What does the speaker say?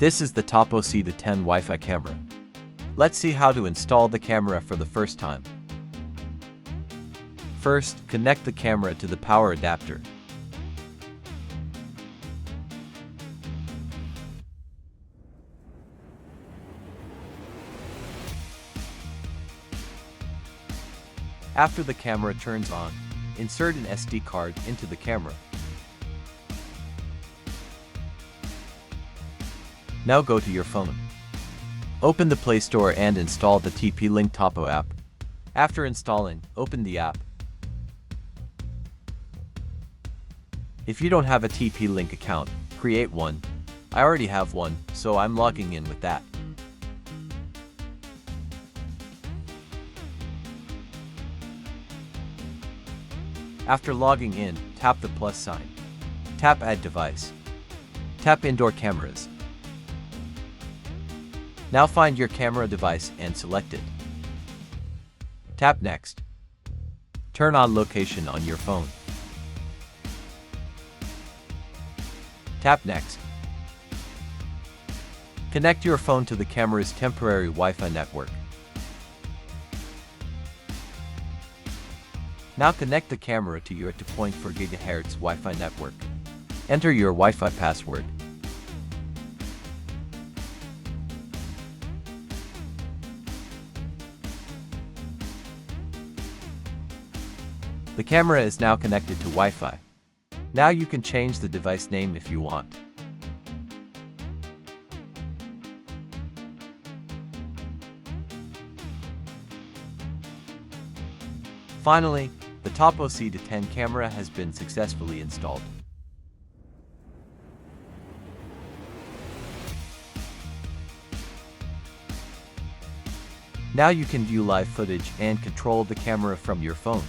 This is the Tapo C210 Wi-Fi camera. Let's see how to install the camera for the first time. First, connect the camera to the power adapter. After the camera turns on, insert an SD card into the camera. Now go to your phone. Open the Play Store and install the TP-Link Tapo app. After installing, open the app. If you don't have a TP-Link account, create one. I already have one, so I'm logging in with that. After logging in, tap the plus sign. Tap Add Device. Tap Indoor Cameras. Now find your camera device and select it. Tap Next. Turn on location on your phone. Tap Next. Connect your phone to the camera's temporary Wi-Fi network. Now connect the camera to your 2.4 GHz Wi-Fi network. Enter your Wi-Fi password. The camera is now connected to Wi-Fi. Now you can change the device name if you want. Finally, the Tapo C210 camera has been successfully installed. Now you can view live footage and control the camera from your phone.